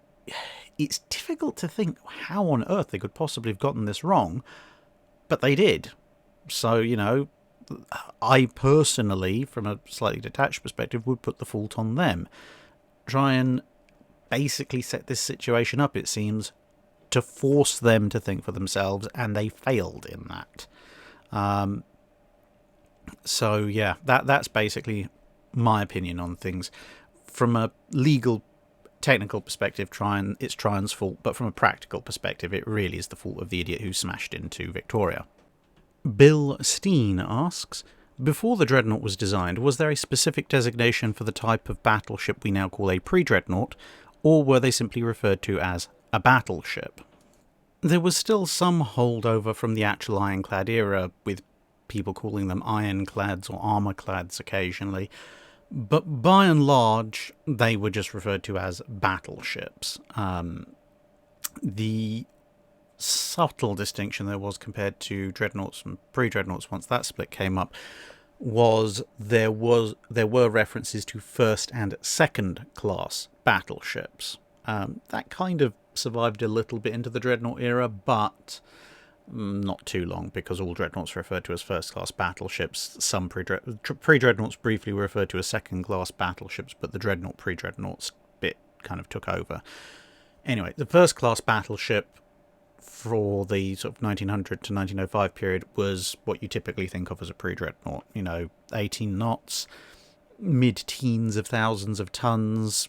it's difficult to think how on earth they could possibly have gotten this wrong, but they did. So, I personally, from a slightly detached perspective, would put the fault on them. Tryon basically set this situation up, it seems, to force them to think for themselves, and they failed in that. So yeah, that's basically my opinion on things. From a legal, technical perspective, it's Tryon's fault, but from a practical perspective, it really is the fault of the idiot who smashed into Victoria. Bill Steen asks, before the Dreadnought was designed, was there a specific designation for the type of battleship we now call a Pre-Dreadnaught, or were they simply referred to as a battleship? There was still some holdover from the actual ironclad era, with people calling them ironclads or armourclads occasionally, but by and large they were just referred to as battleships. The subtle distinction there was compared to dreadnoughts and pre-dreadnoughts once that split came up was there were references to first and second class battleships. That kind of survived a little bit into the dreadnought era, but not too long, because all dreadnoughts were referred to as first class battleships. Some pre-dreadnoughts briefly were referred to as second class battleships, but the dreadnought pre-dreadnoughts bit kind of took over. Anyway, the first class battleship for the sort of 1900 to 1905 period was what you typically think of as a pre-dreadnought. 18 knots, mid-teens of thousands of tons,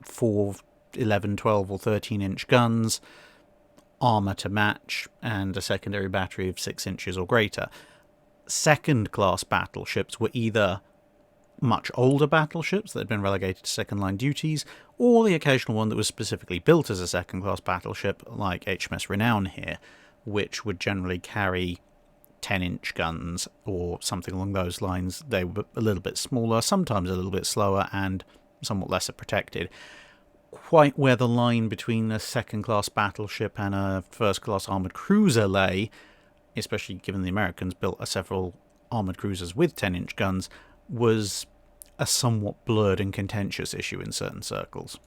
4, 11, 12 or 13-inch guns, armour to match, and a secondary battery of 6 inches or greater. Second-class battleships were either much older battleships that had been relegated to second-line duties, or the occasional one that was specifically built as a second-class battleship, like HMS Renown here, which would generally carry 10-inch guns or something along those lines. They were a little bit smaller, sometimes a little bit slower, and somewhat lesser protected. Quite where the line between a second-class battleship and a first-class armoured cruiser lay, especially given the Americans built several armoured cruisers with 10-inch guns, was a somewhat blurred and contentious issue in certain circles.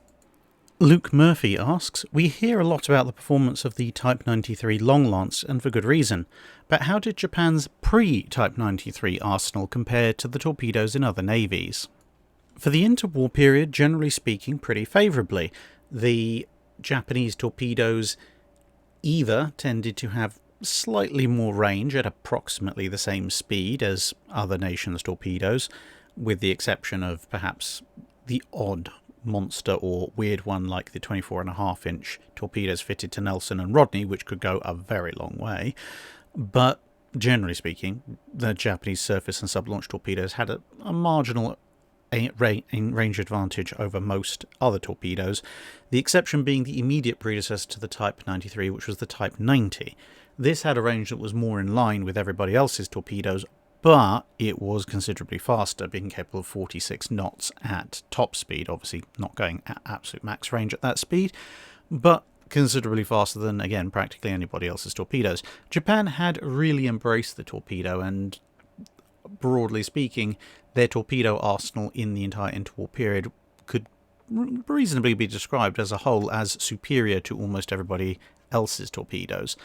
Luke Murphy asks, we hear a lot about the performance of the Type 93 Long Lance, and for good reason, but how did Japan's pre-Type 93 arsenal compare to the torpedoes in other navies? For the interwar period, generally speaking, pretty favourably. The Japanese torpedoes either tended to have slightly more range at approximately the same speed as other nations' torpedoes, with the exception of perhaps the odd monster or weird one like the 24.5-inch torpedoes fitted to Nelson and Rodney, which could go a very long way. But generally speaking, the Japanese surface and sub-launch torpedoes had a marginal range advantage over most other torpedoes, the exception being the immediate predecessor to the Type 93, which was the Type 90. This had a range that was more in line with everybody else's torpedoes, but it was considerably faster, being capable of 46 knots at top speed, obviously not going at absolute max range at that speed, but considerably faster than, again, practically anybody else's torpedoes. Japan had really embraced the torpedo, and broadly speaking, their torpedo arsenal in the entire interwar period could reasonably be described as a whole as superior to almost everybody else's torpedoes.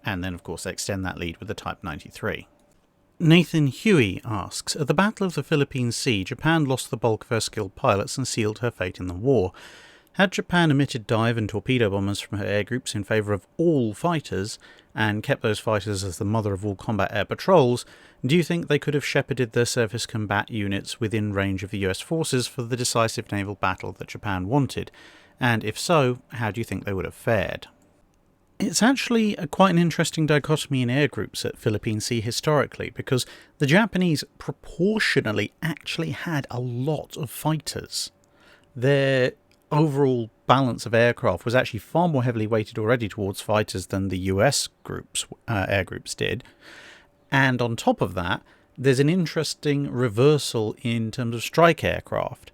And then, of course, they extend that lead with the Type 93. Nathan Huey asks, at the Battle of the Philippine Sea, Japan lost the bulk of her skilled pilots and sealed her fate in the war. Had Japan omitted dive and torpedo bombers from her air groups in favour of all fighters, and kept those fighters as the mother of all combat air patrols, do you think they could have shepherded their surface combat units within range of the US forces for the decisive naval battle that Japan wanted? And if so, how do you think they would have fared? It's actually quite an interesting dichotomy in air groups at Philippine Sea historically, because the Japanese proportionally actually had a lot of fighters. Their overall balance of aircraft was actually far more heavily weighted already towards fighters than the US air groups did. And on top of that, there's an interesting reversal in terms of strike aircraft.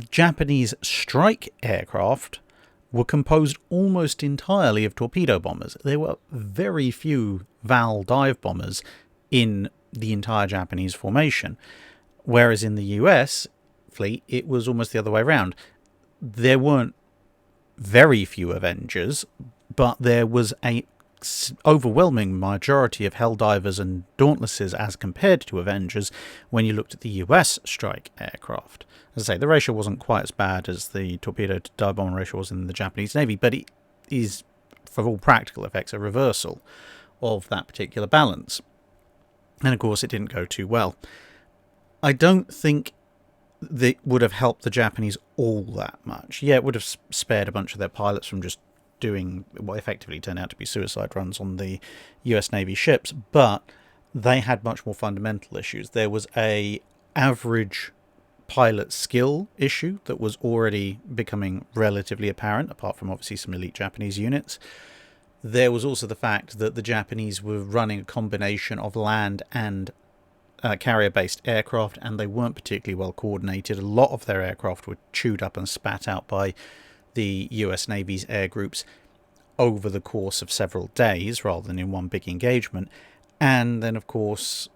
Japanese strike aircraft were composed almost entirely of torpedo bombers. There were very few VAL dive bombers in the entire Japanese formation, whereas in the US fleet, it was almost the other way around. There weren't very few Avengers, but there was a overwhelming majority of Helldivers and Dauntlesses as compared to Avengers when you looked at the US strike aircraft. As I say, the ratio wasn't quite as bad as the torpedo to dive bomber ratio was in the Japanese Navy, but it is, for all practical effects, a reversal of that particular balance. And of course, it didn't go too well. I don't think that would have helped the Japanese all that much. Yeah, it would have spared a bunch of their pilots from just doing what effectively turned out to be suicide runs on the US Navy ships, but they had much more fundamental issues. There was a average pilot skill issue that was already becoming relatively apparent, apart from obviously some elite Japanese units. There was also the fact that the Japanese were running a combination of land and carrier-based aircraft, and they weren't particularly well coordinated. A lot of their aircraft were chewed up and spat out by the US Navy's air groups over the course of several days rather than in one big engagement. And then, of course,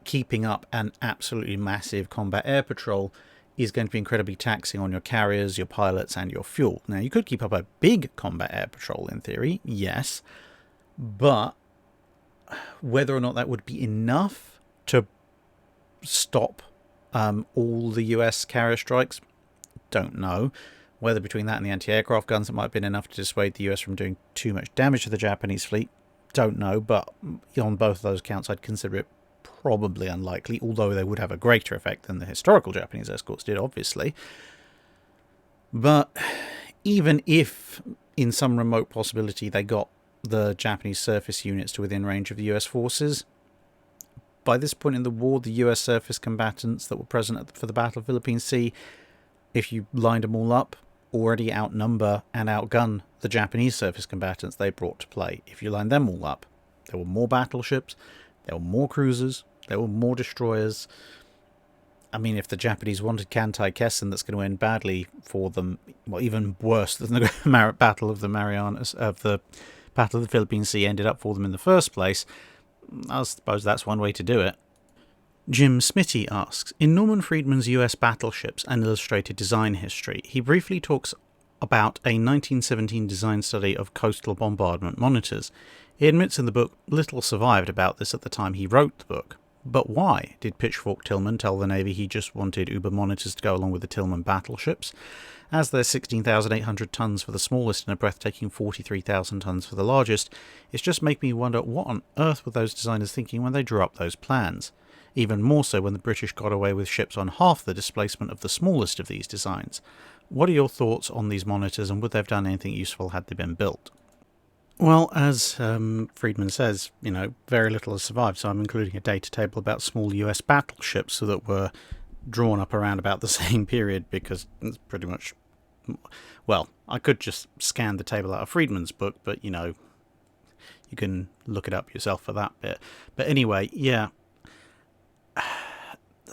keeping up an absolutely massive combat air patrol is going to be incredibly taxing on your carriers, your pilots, and your fuel. Now, you could keep up a big combat air patrol in theory, yes, but whether or not that would be enough to stop all the US carrier strikes, don't know. Whether between that and the anti-aircraft guns it might have been enough to dissuade the US from doing too much damage to the Japanese fleet, don't know, but on both of those counts I'd consider it probably unlikely, although they would have a greater effect than the historical Japanese escorts did, obviously. But even if, in some remote possibility, they got the Japanese surface units to within range of the US forces, by this point in the war, the US surface combatants that were present for the Battle of the Philippine Sea, if you lined them all up, already outnumber and outgun the Japanese surface combatants they brought to play. If you lined them all up, there were more battleships, there were more cruisers, there were more destroyers. I mean, if the Japanese wanted Kantai Kessen, that's going to end badly for them, well, even worse than the Battle of the Marianas, of the Battle of the Philippine Sea ended up for them in the first place, I suppose that's one way to do it. Jim Smitty asks, in Norman Friedman's US Battleships and Illustrated Design History, he briefly talks about a 1917 design study of coastal bombardment monitors. He admits in the book little survived about this at the time he wrote the book. But why did Pitchfork Tillman tell the Navy he just wanted Uber monitors to go along with the Tillman battleships, as they're 16,800 tons for the smallest and a breathtaking 43,000 tons for the largest? It's just making me wonder what on earth were those designers thinking when they drew up those plans. Even more so when the British got away with ships on half the displacement of the smallest of these designs. What are your thoughts on these monitors, and would they have done anything useful had they been built? Well, as Friedman says, very little has survived, so I'm including a data table about small US battleships that were drawn up around about the same period, because it's pretty much... Well, I could just scan the table out of Friedman's book, but, you can look it up yourself for that bit. But anyway, yeah.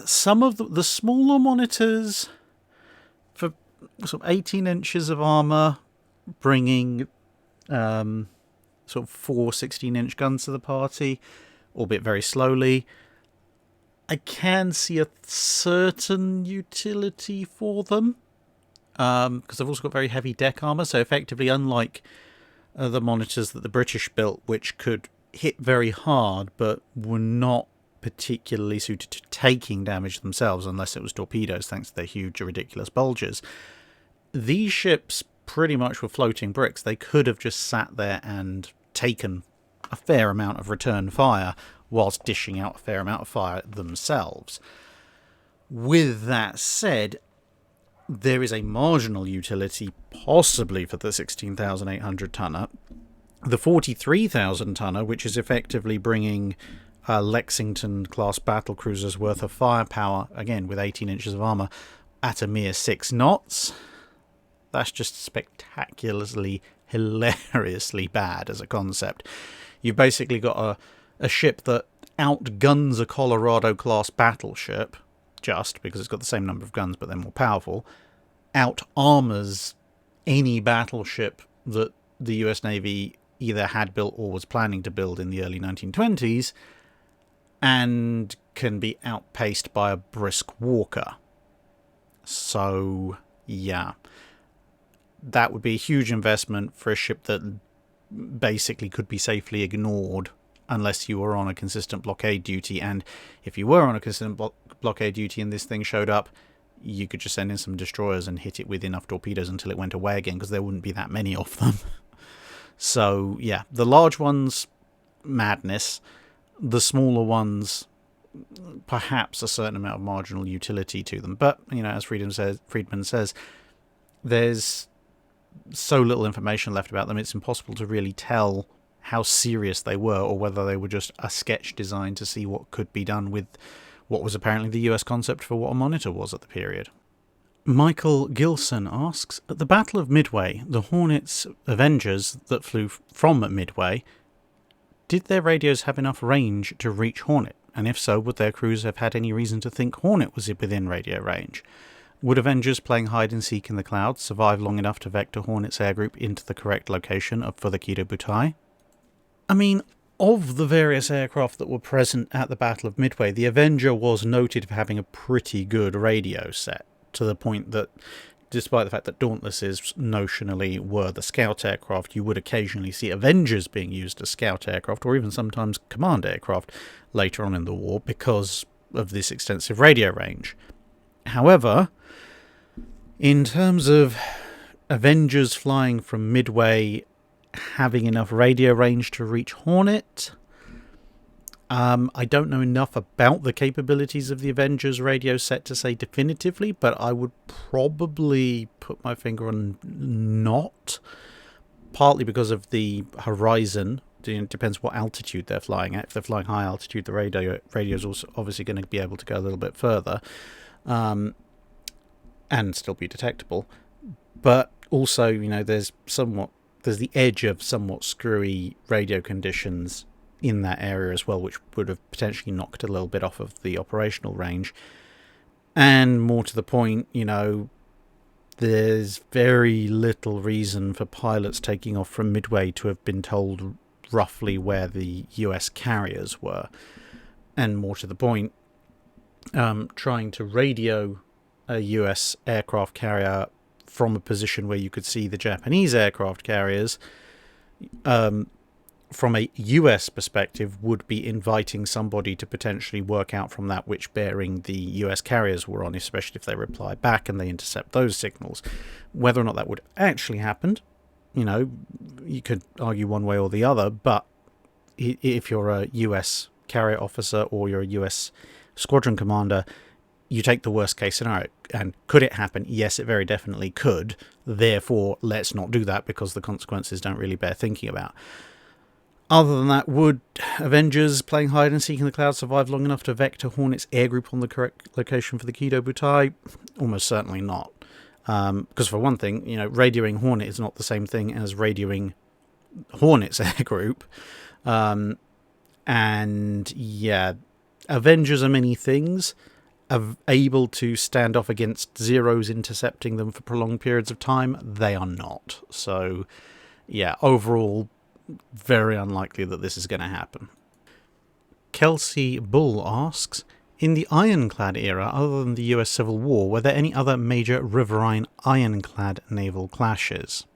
Some of the smaller monitors for sort of 18 inches of armour, bringing sort of 4 16-inch guns to the party, albeit very slowly. I can see a certain utility for them, because they've also got very heavy deck armour, so effectively, unlike the monitors that the British built, which could hit very hard but were not particularly suited to taking damage themselves unless it was torpedoes, thanks to their huge, ridiculous bulges. These ships pretty much were floating bricks. They could have just sat there and taken a fair amount of return fire whilst dishing out a fair amount of fire themselves. With that said, there is a marginal utility possibly for the 16,800 tonner. The 43,000 tonner, which is effectively bringing Lexington class battle cruisers worth of firepower, again with 18 inches of armour, at a mere 6 knots. That's just spectacularly, hilariously bad as a concept. You've basically got a ship that outguns a Colorado class battleship, just because it's got the same number of guns but they're more powerful, out-armours any battleship that the US Navy either had built or was planning to build in the early 1920s, and can be outpaced by a brisk walker. So, yeah. That would be a huge investment for a ship that basically could be safely ignored unless you were on a consistent blockade duty. And if you were on a consistent blockade duty and this thing showed up, you could just send in some destroyers and hit it with enough torpedoes until it went away again, because there wouldn't be that many of them. So, yeah, the large ones, madness. The smaller ones, perhaps a certain amount of marginal utility to them. But, as Friedman says, there's so little information left about them, it's impossible to really tell how serious they were, or whether they were just a sketch design to see what could be done with what was apparently the US concept for what a monitor was at the period. Michael Gilson asks, at the Battle of Midway, the Hornet's Avengers that flew from Midway, did their radios have enough range to reach Hornet? And if so, would their crews have had any reason to think Hornet was within radio range? Would Avengers playing hide-and-seek in the clouds survive long enough to vector Hornet's air group into the correct location for the Kido Butai? I mean, of the various aircraft that were present at the Battle of Midway, the Avenger was noted for having a pretty good radio set, to the point that, despite the fact that Dauntlesses notionally were the scout aircraft, you would occasionally see Avengers being used as scout aircraft, or even sometimes command aircraft later on in the war, because of this extensive radio range. However, in terms of Avengers flying from Midway having enough radio range to reach Hornet, I don't know enough about the capabilities of the Avengers radio set to say definitively, but I would probably put my finger on not. Partly because of the horizon. It depends what altitude they're flying at. If they're flying high altitude, the radio is also obviously going to be able to go a little bit further, and still be detectable. But also, there's the edge of somewhat screwy radio conditions in that area as well, which would have potentially knocked a little bit off of the operational range. And more to the point, there's very little reason for pilots taking off from Midway to have been told roughly where the US carriers were. And more to the point, trying to radio a US aircraft carrier from a position where you could see the Japanese aircraft carriers, from a US perspective, would be inviting somebody to potentially work out from that which bearing the US carriers were on, especially if they reply back and they intercept those signals. Whether or not that would actually happen, you could argue one way or the other, but if you're a US carrier officer or you're a US squadron commander, you take the worst case scenario. And could it happen? Yes, it very definitely could. Therefore, let's not do that because the consequences don't really bear thinking about. Other than that, would Avengers playing hide and seek in the clouds survive long enough to vector Hornet's air group on the correct location for the Kido Butai? Almost certainly not. Because for one thing, radioing Hornet is not the same thing as radioing Hornet's air group. And yeah, Avengers are many things. Able to stand off against Zeros intercepting them for prolonged periods of time, they are not. So yeah, overall, very unlikely that this is going to happen. Kelsey Bull asks, in the ironclad era, other than the US Civil War, were there any other major riverine ironclad naval clashes?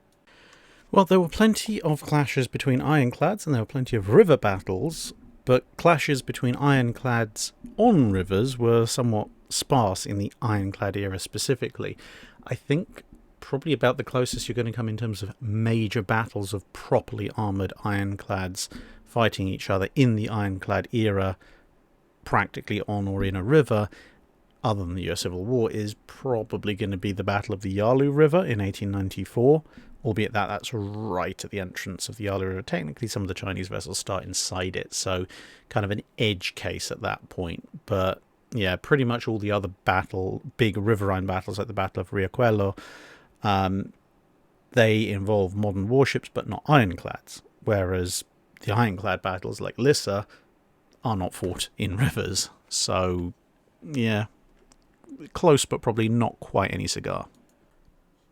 Well, there were plenty of clashes between ironclads and there were plenty of river battles, but clashes between ironclads on rivers were somewhat sparse in the ironclad era specifically. I think probably about the closest you're going to come in terms of major battles of properly armoured ironclads fighting each other in the ironclad era, practically on or in a river, other than the US Civil War, is probably going to be the Battle of the Yalu River in 1894, albeit that's right at the entrance of the Yalu River. Technically, some of the Chinese vessels start inside it, so kind of an edge case at that point. But yeah, pretty much all the other big riverine battles, like the Battle of Riachuelo, they involve modern warships, but not ironclads. Whereas the ironclad battles, like Lissa, are not fought in rivers. So yeah, close, but probably not quite any cigar.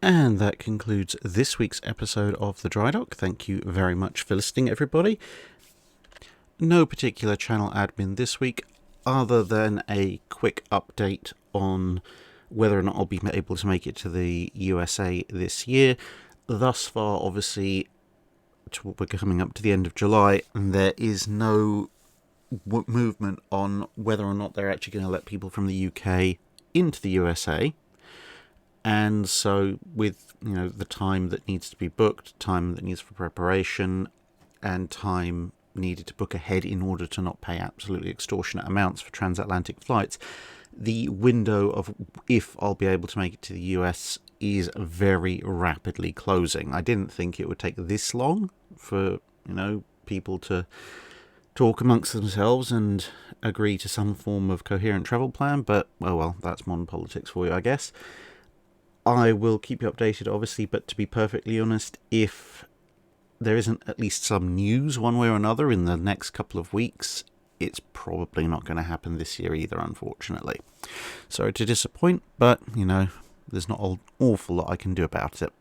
And that concludes this week's episode of The Drydock. Thank you very much for listening, everybody. No particular channel admin this week, other than a quick update on whether or not I'll be able to make it to the USA this year. Thus far, obviously, we're coming up to the end of July, and there is no movement on whether or not they're actually going to let people from the UK into the USA. And so with, the time that needs to be booked, time that needs for preparation, and time needed to book ahead in order to not pay absolutely extortionate amounts for transatlantic flights, the window of if I'll be able to make it to the US is very rapidly closing. I didn't think it would take this long for, people to talk amongst themselves and agree to some form of coherent travel plan, but, well, that's modern politics for you, I guess. I will keep you updated, obviously, but to be perfectly honest, if there isn't at least some news one way or another in the next couple of weeks, it's probably not going to happen this year either, unfortunately. Sorry to disappoint, but, there's not an awful lot I can do about it.